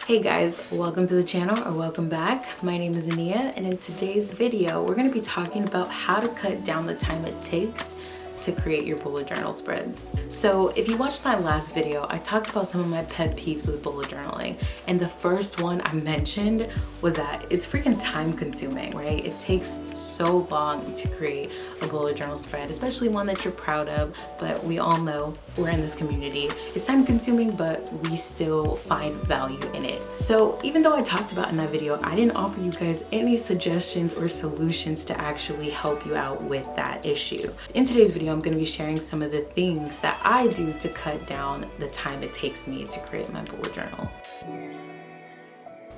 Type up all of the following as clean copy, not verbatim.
Hey guys, welcome to the channel or welcome back. My name is Ania, and in today's video we're going to be talking about how to cut down the time it takes to create your bullet journal spreads. So if you watched my last video, I talked about some of my pet peeves with bullet journaling, and the first one I mentioned was that it's freaking time consuming, right? It takes so long to create a bullet journal spread, especially one that you're proud of, but we all know we're in this community. It's time consuming, but we still find value in it. So even though I talked about in that video, I didn't offer you guys any suggestions or solutions to actually help you out with that issue. In today's video, I'm going to be sharing some of the things that I do to cut down the time it takes me to create my bullet journal.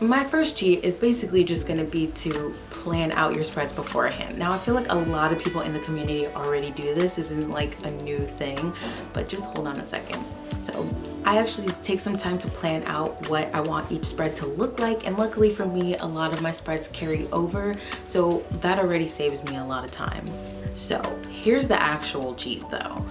My first cheat is basically just going to be to plan out your spreads beforehand. Now I feel like a lot of people in the community already do this. This isn't like a new thing, but just hold on a second. So I actually take some time to plan out what I want each spread to look like, and luckily for me, a lot of my spreads carry over, so that already saves me a lot of time. So here's the actual cheat though.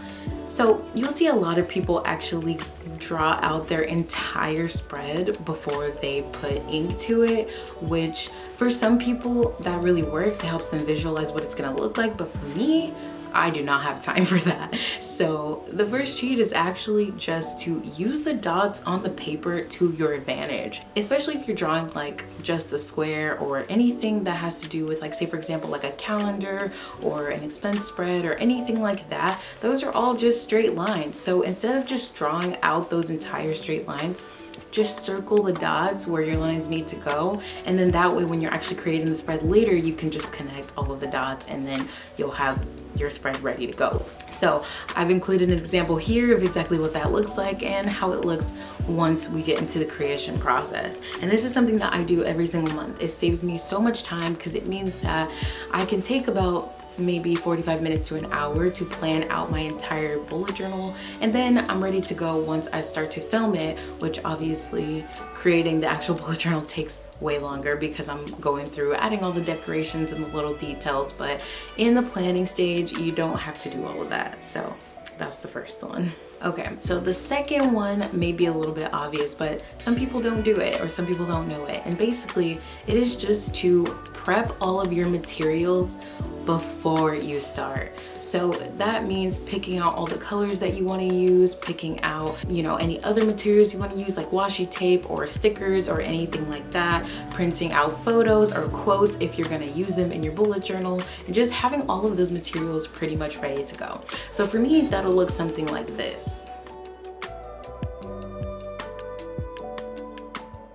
So you'll see a lot of people actually draw out their entire spread before they put ink to it, which for some people that really works. It helps them visualize what it's gonna look like, but for me, I do not have time for that. So the first cheat is actually just to use the dots on the paper to your advantage, especially if you're drawing like just a square or anything that has to do with, like, say for example, like a calendar or an expense spread or anything like that. Those are all just straight lines. So instead of just drawing out those entire straight lines, just circle the dots where your lines need to go, and then that way when you're actually creating the spread later, you can just connect all of the dots and then you'll have your spread ready to go. So I've included an example here of exactly what that looks like and how it looks once we get into the creation process. And this is something that I do every single month. It saves me so much time because it means that I can take about maybe 45 minutes to an hour to plan out my entire bullet journal, and then I'm ready to go once I start to film it, which obviously creating the actual bullet journal takes way longer because I'm going through adding all the decorations and the little details, but in the planning stage you don't have to do all of that. So that's the first one. Okay, so the second one may be a little bit obvious, but some people don't do it or some people don't know it. And basically it is just to prep all of your materials before you start. So that means picking out all the colors that you want to use, picking out, any other materials you want to use like washi tape or stickers or anything like that, printing out photos or quotes if you're going to use them in your bullet journal, and just having all of those materials pretty much ready to go. So for me, that'll look something like this.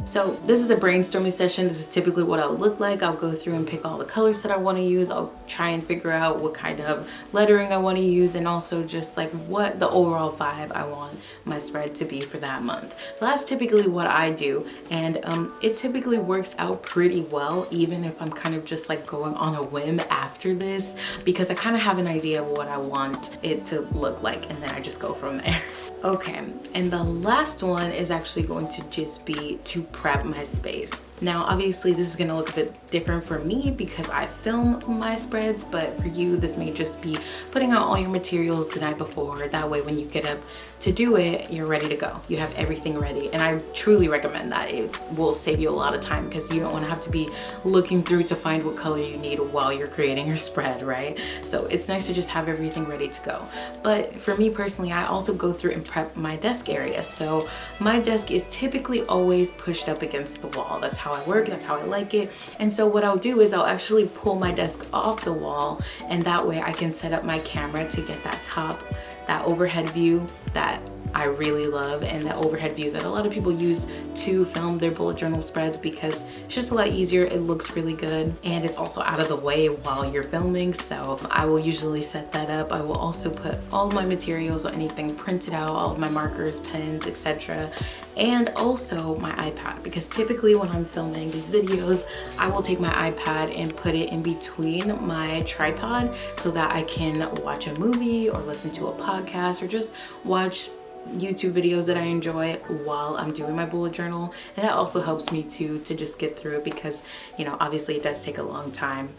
So this is a brainstorming session. This is typically what I'll look like. I'll go through and pick all the colors that I want to use. I'll try and figure out what kind of lettering I want to use, and also just like what the overall vibe I want my spread to be for that month. So that's typically what I do, and it typically works out pretty well, even if I'm kind of just like going on a whim after this, because I kind of have an idea of what I want it to look like, and then I just go from there. Okay, and the last one is actually going to just be to prep my space. Now, obviously this is gonna look a bit different for me because I film my spreads, but for you, this may just be putting out all your materials the night before. That way, when you get up to do it, you're ready to go. You have everything ready. And I truly recommend that. It will save you a lot of time because you don't wanna have to be looking through to find what color you need while you're creating your spread, right? So it's nice to just have everything ready to go. But for me personally, I also go through and prep my desk area. So my desk is typically always pushed up against the wall. That's how I work, that's how I like it. And so what I'll do is I'll actually pull my desk off the wall, and that way I can set up my camera to get that overhead view that I really love, and that overhead view that a lot of people use to film their bullet journal spreads because it's just a lot easier. It looks really good, and it's also out of the way while you're filming. So I will usually set that up. I will also put all my materials or anything printed out, all of my markers, pens, etc., and also my iPad, because typically when I'm filming these videos, I will take my iPad and put it in between my tripod so that I can watch a movie or listen to a podcast or just watch YouTube videos that I enjoy while I'm doing my bullet journal. And that also helps me to just get through it because, obviously it does take a long time.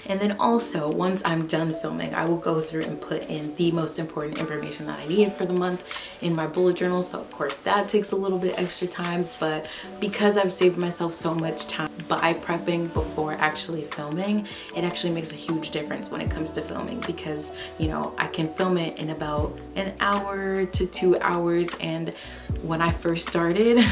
And then also, once I'm done filming, I will go through and put in the most important information that I need for the month in my bullet journal. So of course that takes a little bit extra time, but because I've saved myself so much time by prepping before actually filming, it actually makes a huge difference when it comes to filming, because you know, I can film it in about an hour to 2 hours, and when I first started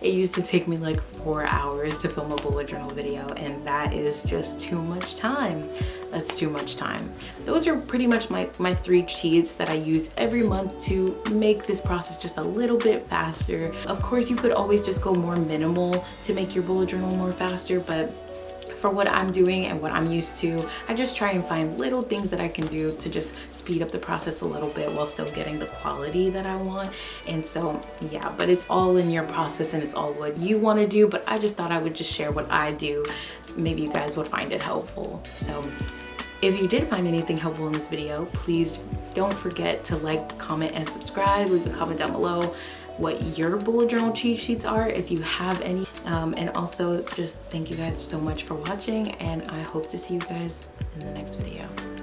it used to take me like 4 hours to film a bullet journal video, and that is just too much time. That's too much time. Those are pretty much my 3 cheats that I use every month to make this process just a little bit faster. Of course, you could always just go more minimal to make your bullet journal more faster, but for what I'm doing and what I'm used to, I just try and find little things that I can do to just speed up the process a little bit while still getting the quality that I want. And so yeah, but it's all in your process and it's all what you want to do, but I just thought I would just share what I do. Maybe you guys would find it helpful. So if you did find anything helpful in this video, please don't forget to like, comment, and subscribe. Leave a comment down below what your bullet journal cheat sheets are, if you have any. And also just thank you guys so much for watching, and I hope to see you guys in the next video.